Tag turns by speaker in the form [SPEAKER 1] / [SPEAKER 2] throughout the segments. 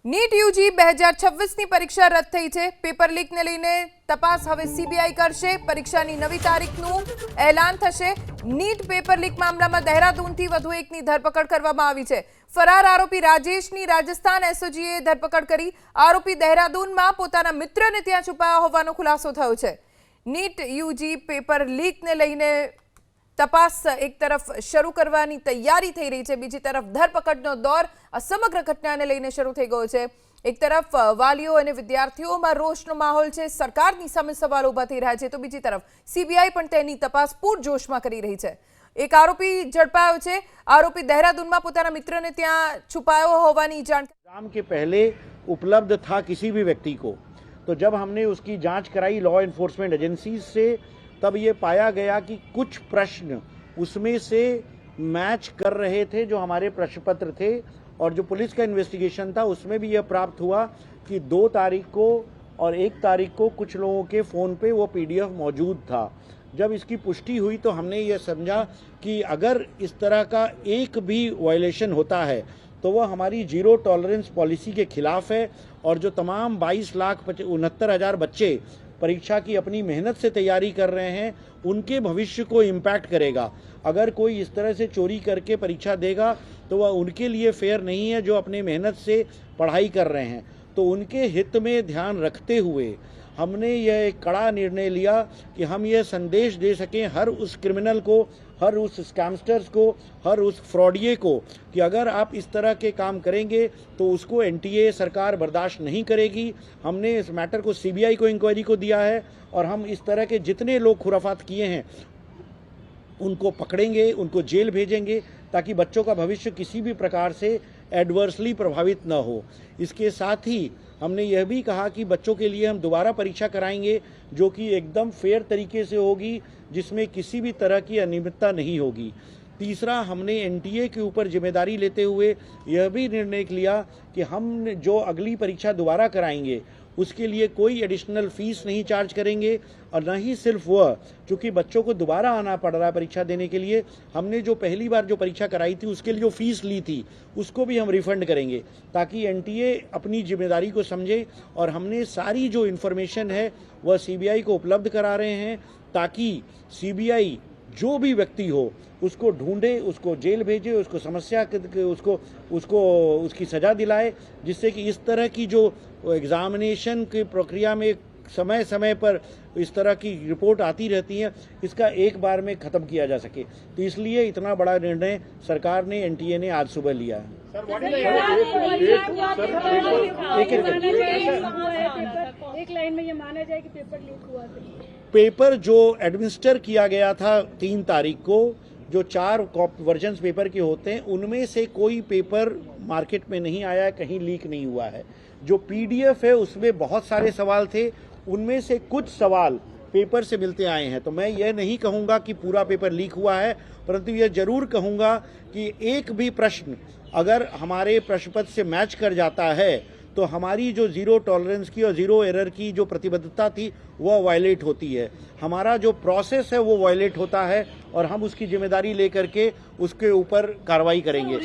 [SPEAKER 1] NEET UG 2026ની પરીક્ષા રદ થઈ છે। પેપર લીકને લઈને તપાસ હવે સીબીઆઈ કરશે। પરીક્ષાની નવી તારીખનું એલાન થશે। નીટ પેપર લીક મામલામાં દહેરાદૂનથી વધુ એકની ધરપકડ કરવામાં આવી છે। ફરાર આરોપી રાજેશની રાજસ્થાન એસઓજીએ ધરપકડ કરી। આરોપી દહેરાદૂનમાં પોતાના મિત્રને ત્યાં છુપાયા હોવાનો ખુલાસો થયો છે। નીટ યુજી પેપર લીકને લઈને तपास एक तरफ शुरू करवानी तैयारी थई रही है, बीजी तरफ धरपकड़नो दौर आ समग्र घटनाने लईने शुरू थई गयो छे। एक तरफ वालीओ अने विद्यार्थीओमां रोषनो माहोल छे, सरकारनी सामे सवाल उभा थई रह्या छे, तो बीजी तरफ सीबीआई पण तेनी तपास पूरजोशमां करी रही है। एक आरोपी झड़पायो छे। आरोपी देहरादूनमां पोताना मित्रने त्यां छुपायो होवानी जानकारी
[SPEAKER 2] एग्जाम के पहले उपलब्ध था किसी भी व्यक्ति को, तो जब हमने उसकी जांच कराई लॉ एनफोर्समेंट एजेंसी से, तब ये पाया गया कि कुछ प्रश्न उसमें से मैच कर रहे थे जो हमारे प्रश्न पत्र थे, और जो पुलिस का इन्वेस्टिगेशन था उसमें भी यह प्राप्त हुआ कि 2 तारीख को और 1 तारीख को कुछ लोगों के फ़ोन पे वो पीडीएफ मौजूद था। जब इसकी पुष्टि हुई तो हमने ये समझा कि अगर इस तरह का एक भी वायलेशन होता है तो वह हमारी जीरो टॉलरेंस पॉलिसी के खिलाफ है, और जो तमाम 22,69,000 बच्चे परीक्षा की अपनी मेहनत से तैयारी कर रहे हैं उनके भविष्य को इम्पैक्ट करेगा। अगर कोई इस तरह से चोरी करके परीक्षा देगा तो वह उनके लिए फेयर नहीं है जो अपने मेहनत से पढ़ाई कर रहे हैं। तो उनके हित में ध्यान रखते हुए हमने यह एक कड़ा निर्णय लिया कि हम यह संदेश दे सकें हर उस क्रिमिनल को, हर उस स्कैमस्टर्स को, हर उस फ्रॉडिये को कि अगर आप इस तरह के काम करेंगे तो उसको एनटीए सरकार बर्दाश्त नहीं करेगी। हमने इस मैटर को सीबीआई को इंक्वायरी को दिया है, और हम इस तरह के जितने लोग खुराफात किए हैं उनको पकड़ेंगे, उनको जेल भेजेंगे, ताकि बच्चों का भविष्य किसी भी प्रकार से एडवर्सली प्रभावित न हो। इसके साथ ही हमने यह भी कहा कि बच्चों के लिए हम दोबारा परीक्षा कराएंगे जो कि एकदम फेयर तरीके से होगी, जिसमें किसी भी तरह की अनियमितता नहीं होगी। तीसरा, हमने एनटीए के ऊपर जिम्मेदारी लेते हुए यह भी निर्णय लिया कि हम जो अगली परीक्षा दोबारा कराएंगे उसके लिए कोई एडिशनल फीस नहीं चार्ज करेंगे, और न ही सिर्फ वह, क्योंकि बच्चों को दोबारा आना पड़ रहा है परीक्षा देने के लिए, हमने जो पहली बार जो परीक्षा कराई थी उसके लिए जो फीस ली थी उसको भी हम रिफंड करेंगे, ताकि एनटीए अपनी जिम्मेदारी को समझे। और हमने सारी जो इन्फॉर्मेशन है वह सीबीआई को उपलब्ध करा रहे हैं, ताकि सीबीआई जो भी व्यक्ति हो उसको ढूंढे, उसको जेल भेजे, उसको समस्या उसकी सज़ा दिलाए, जिससे कि इस तरह की जो एग्जामिनेशन की प्रक्रिया में समय समय पर इस तरह की रिपोर्ट आती रहती है, इसका एक बार में ख़त्म किया जा सके। तो इसलिए इतना बड़ा निर्णय सरकार ने, एनटीए ने आज सुबह लिया है।
[SPEAKER 3] एक लाइन में ये माना जाए कि पेपर लीक हुआ था।
[SPEAKER 2] पेपर जो एडमिनिस्टर किया गया था 3 तारीख को, जो 4 वर्जन्स पेपर के होते हैं उनमें से कोई पेपर मार्केट में नहीं आया है, कहीं लीक नहीं हुआ है। जो पीडीएफ है उसमें बहुत सारे सवाल थे, उनमें से कुछ सवाल पेपर से मिलते आए हैं। तो मैं यह नहीं कहूँगा कि पूरा पेपर लीक हुआ है, परंतु यह जरूर कहूँगा कि एक भी प्रश्न अगर हमारे प्रश्न पत्र से मैच कर जाता है तो हमारी जो जीरो टॉलरेंस की और जीरो एरर की जो प्रतिबद्धता थी वह वायलेट होती है, हमारा जो प्रोसेस है वो वायलेट होता है, और हम उसकी जिम्मेदारी लेकर के उसके ऊपर कार्रवाई करेंगे।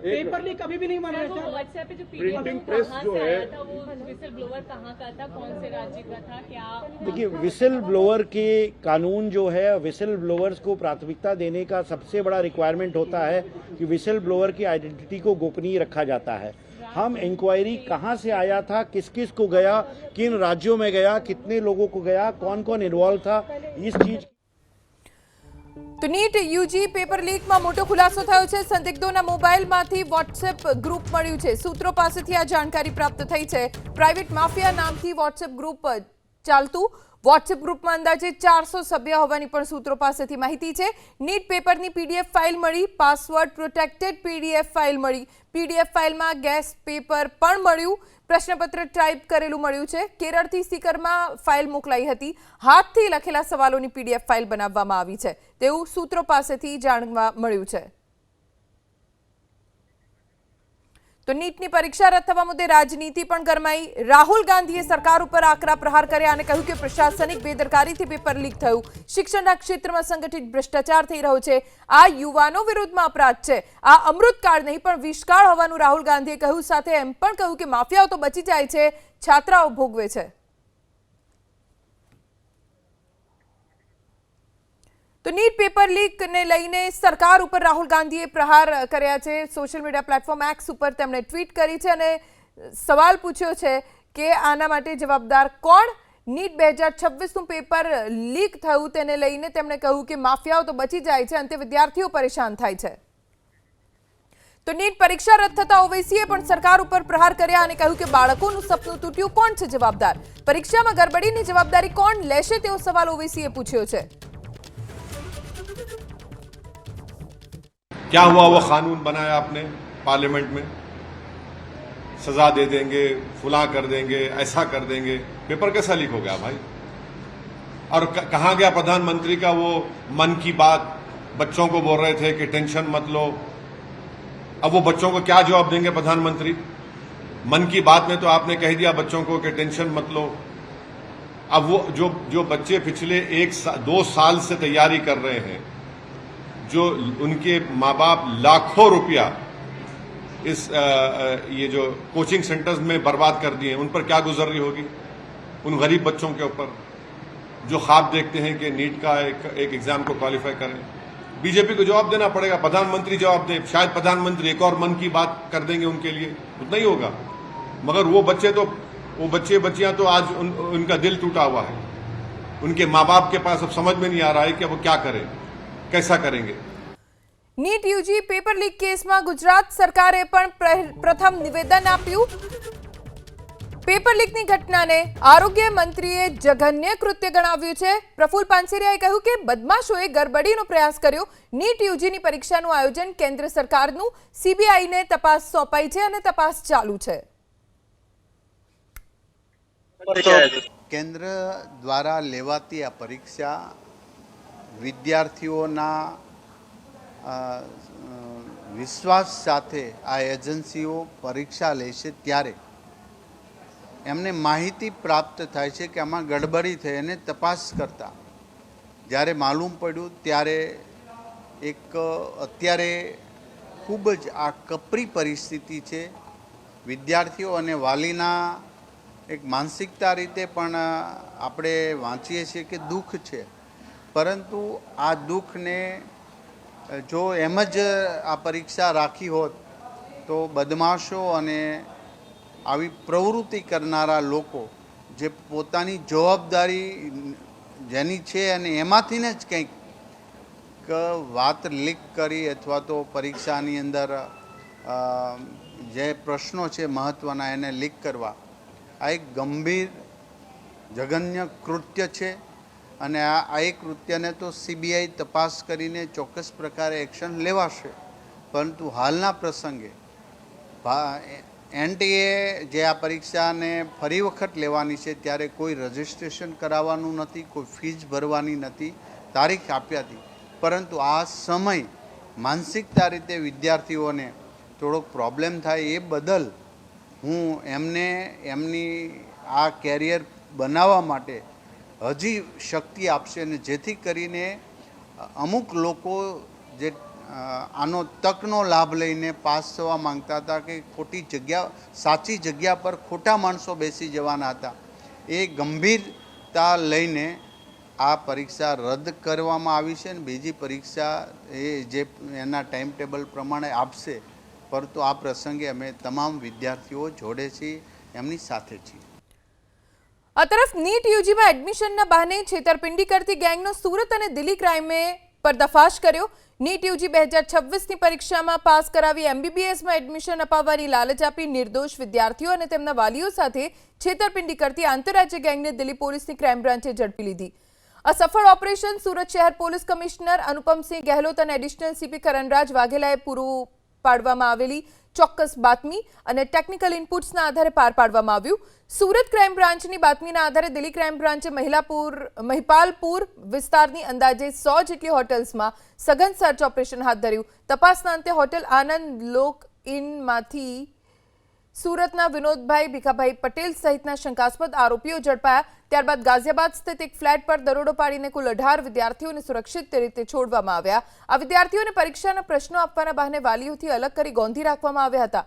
[SPEAKER 3] पेपर लीक कभी भी नहीं माना जाता।
[SPEAKER 4] व्हाट्सएप पे जो प्रिंटिंग प्रेस जो है वो विसल ब्लोअर कहाँ का था, कौन से राज्य का था, क्या?
[SPEAKER 2] देखिए, विसल ब्लोअर के कानून जो है, विसल ब्लोअर्स को प्राथमिकता देने का सबसे बड़ा रिक्वायरमेंट होता है कि विसल ब्लोअर की आइडेंटिटी को गोपनीय रखा जाता है। हम इंक्वायरी कहां से आया था, किस किस को गया, किन राज्यों में गया, कितने लोगों को गया, कौन कौन इन्वॉल्व था, इस चीज।
[SPEAKER 1] तो नीट यूजी पेपर लीक में मोटो खुलासो थयो छे। संदिग्धोना मोबाइल मांथी व्हाट्सएप ग्रुप मळ्युं छे। सूत्रों पासेथी आ जानकारी प्राप्त थई छे। प्राइवेट माफिया नामथी व्हाट्सएप ग्रुप चालतुं। व्हाट्सएप ग्रुप में अंदाजे 400 सभ्य होवानी पण सूत्रों पासेथी माहिती छे। नीट पेपरनी पीडीएफ फाइल मळी, पासवर्ड प्रोटेक्टेड पीडीएफ फाइल मळी। पीडीएफ फाइल में गैस पेपर पण मळ्युं, प्रश्नपत्र टाइप करेलुं मळ्युं छे। केरळथी स्टीकरमां फाइल मोकलाई हती। हाथथी लखेला सवालोनी पीडीएफ फाइल बनाववामां आवी छे तेवुं सूत्रों पासेथी जाणवा मळ्युं छे। તો નીટની પરીક્ષા રદ થવા મુદ્દે રાજનીતિ પણ ગરમાઈ. રાહુલ ગાંધીએ સરકાર ઉપર આકરા પ્રહાર કર્યા અને કહ્યું કે પ્રશાસનિક બેદરકારીથી પેપર લીક થયું. શિક્ષણના ક્ષેત્રમાં સંગઠિત ભ્રષ્ટાચાર થઈ રહ્યો છે. આ યુવાનો વિરુદ્ધમાં અપરાધ છે. આ અમૃતકાળ નહીં પણ વિષકાળ હોવાનું રાહુલ ગાંધીએ કહ્યું. સાથે એમ પણ કહ્યું કે માફિયાઓ તો બચી જાય છે, છાત્રાઓ ભોગવે છે. તો નીટ પેપર લીકને લઈને સરકાર ઉપર રાહુલ ગાંધીએ પ્રહાર કર્યા છે. સોશિયલ મીડિયા પ્લેટફોર્મ એક્સ ઉપર તેમણે ટ્વીટ કરી છે અને સવાલ પૂછ્યો છે કે આના માટે જવાબદાર કોણ? નીટ 2026નું પેપર લીક થયું તેને લઈને તેમણે કહ્યું કે માફિયાઓ તો બચી જાય છે, અંતે વિદ્યાર્થીઓ પરેશાન થાય છે. તો નીટ પરીક્ષા રદ થતા ઓવૈસીએ પણ સરકાર ઉપર પ્રહાર કર્યા અને કહ્યું કે બાળકોનું સપનું તૂટ્યું, કોણ છે જવાબદાર? પરીક્ષામાં ગડબડીની જવાબદારી કોણ લેશે તેવો સવાલ ઓવૈસીએ પૂછ્યો છે.
[SPEAKER 5] क्या हुआ? वो कानून बनाया आपने पार्लियामेंट में, सजा दे देंगे, फुला कर देंगे, ऐसा कर देंगे. पेपर कैसा लीक हो गया भाई? और कहाँ गया प्रधानमंत्री का वो मन की बात? बच्चों को बोल रहे थे कि टेंशन मत लो. अब वो बच्चों को क्या जवाब देंगे प्रधानमंत्री? मन की बात में तो आपने कह दिया बच्चों को कि टेंशन मत लो. अब वो जो बच्चे पिछले 2 साल से तैयारी कर रहे हैं, जो उनके माँ बाप लाखों रुपया इस ये जो कोचिंग सेंटर्स में बर्बाद कर दिए, उन पर क्या गुजर रही होगी? उन गरीब बच्चों के ऊपर जो ख्वाब देखते हैं कि नीट का एक एग्जाम को क्वालिफाई करें. बीजेपी को जवाब देना पड़ेगा, प्रधानमंत्री जवाब दे. शायद प्रधानमंत्री एक और मन की बात कर देंगे उनके लिए, उतना ही होगा. मगर वो बच्चे बच्चियां तो आज उनका दिल टूटा हुआ है. उनके माँ बाप के पास अब समझ में नहीं आ रहा है कि वो क्या करें, कैसा करेंगे.
[SPEAKER 1] નીટ યુજી પેપર લીક કેસમાં ગુજરાત સરકારે પણ પ્રથમ નિવેદન આપ્યું. પેપર લીકની ઘટનાને આરોગ્ય મંત્રીએ જઘન્ય કૃત્ય ગણાવ્યું છે. પ્રફુલ પાનસેરિયાએ કહ્યું કે બદમાશોએ ગરબડીનો પ્રયાસ કર્યો. નીટ યુજીની પરીક્ષાનું આયોજન કેન્દ્ર સરકારનું, સીબીઆઈને તપાસ સોંપાઈ છે અને તપાસ ચાલુ છે.
[SPEAKER 6] કેન્દ્ર દ્વારા લેવાતી આ પરીક્ષા વિદ્યાર્થીઓના વિશ્વાસ સાથે આ એજન્સીઓ પરીક્ષા લેશે ત્યારે એમને માહિતી પ્રાપ્ત થાય છે કે આમાં ગડબડી થઈ અને તપાસ કરતા જ્યારે માલુમ પડ્યું ત્યારે અત્યારે ખૂબ જ આ કપરી પરિસ્થિતિ છે. વિદ્યાર્થીઓ અને વાલીના એક માનસિકતા રીતે પણ આપણે વાંચીએ છીએ કે દુઃખ છે, પરંતુ આ દુઃખને જો એમ જ આ પરીક્ષા રાખી હોત તો બદમાશો અને આવી પ્રવૃત્તિ કરનારા લોકો જે પોતાની જવાબદારી જેની છે અને એમાંથી જ કંઈક વાત લીક કરી અથવા તો પરીક્ષાની અંદર જે પ્રશ્નો છે મહત્ત્વના એને લીક કરવા, આ એક ગંભીર જઘન્ય કૃત્ય છે. અને આ એક કૃત્યને તો સીબીઆઈ તપાસ કરીને ચોક્કસ પ્રકારે એક્શન લેવાશે, પરંતુ હાલના પ્રસંગે એનટીએ જે આ પરીક્ષાને ફરી વખત લેવાની છે ત્યારે કોઈ રજિસ્ટ્રેશન કરાવવાનું નથી, કોઈ ફીસ ભરવાની નથી, તારીખ આપ્યા હતી. પરંતુ આ સમય માનસિકતા રીતે વિદ્યાર્થીઓને થોડોક પ્રોબ્લેમ થાય એ બદલ હું એમને એમની આ કેરિયર બનાવવા માટે હજી શક્તિ આપશે અને જેથી કરીને અમુક લોકો જે આનો તકનો લાભ લઈને પાસ થવા માંગતા હતા કે ખોટી જગ્યા સાચી જગ્યા પર ખોટા માણસો બેસી જવાના હતા, એ ગંભીરતા લઈને આ પરીક્ષા રદ કરવામાં આવી છે અને બીજી પરીક્ષા એ જે એના ટાઈમ ટેબલ પ્રમાણે આપશે. પરંતુ આ પ્રસંગે અમે તમામ વિદ્યાર્થીઓ જોડે છીએ, એમની સાથે છીએ.
[SPEAKER 1] આ તરફ નીટ યુજીમાં એડમિશનના બહાને છેતરપિંડી કરતી ગેંગનો સુરત અને દિલ્હી ક્રાઇમે પર્દાફાશ કર્યો. નીટ યુજી 2026ની પરીક્ષામાં પાસ કરાવી એમબીબીએસમાં એડમિશન અપાવવાની લાલચ આપી નિર્દોષ વિદ્યાર્થીઓ અને તેમના વાલીઓ સાથે છેતરપિંડી કરતી આંતરરાજ્ય ગેંગને દિલ્હી પોલીસની ક્રાઇમ બ્રાન્ચે ઝડપી લીધી. આ સફળ ઓપરેશન સુરત શહેર પોલીસ કમિશનર અનુપમસિંહ ગહેલોત અને એડિશનલ સીપી કરણરાજ વાઘેલાએ પૂરું પાડવામાં આવેલી ચોક્કસ બાતમી અને ટેકનિકલ ઇનપુટ્સના આધારે પાર પાડવામાં આવ્યું. સુરત ક્રાઇમ બ્રાન્ચની બાતમીના આધારે દિલ્હી ક્રાઇમ બ્રાન્ચે મહિપાલપુર વિસ્તારની અંદાજે 100 જેટલી હોટેલ્સમાં સઘન સર્ચ ઓપરેશન હાથ ધર્યું. તપાસના અંતે હોટેલ આનંદ લોક ઇનમાંથી સુરતના વિનોદભાઈ ભીખાભાઈ પટેલ સહિતના શંકાસ્પદ આરોપીઓ ઝડપાયા. ત્યારબાદ ગાઝિયાબાદ સ્થિત એક ફ્લેટ પર દરોડો પાડીને કુલ 18 વિદ્યાર્થીઓને સુરક્ષિત રીતે છોડવામાં આવ્યા. આ વિદ્યાર્થીઓને પરીક્ષાના પ્રશ્નો આપવાના બહાને વાલીઓથી અલગ કરી ગોંધી રાખવામાં આવ્યા હતા.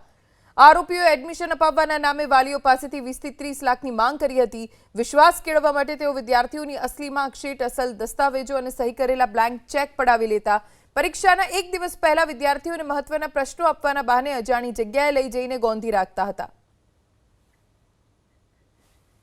[SPEAKER 1] આરોપીઓ એડમિશન અપાવવાના નામે વાલીઓ પાસેથી 20 થી 30 લાખની માંગ કરી હતી. વિશ્વાસ કેળવવા માટે તેઓ વિદ્યાર્થીઓની અસલી માર્કશીટ, અસલ દસ્તાવેજો અને સહી કરેલા બ્લેન્ક ચેક પડાવી લેતા. પરીક્ષાના એક દિવસ પહેલા વિદ્યાર્થીઓને મહત્વના પ્રશ્નો આપવાના બહાને અજાણી જગ્યાએ લઈ જઈને ગોંધી રાખતા હતા.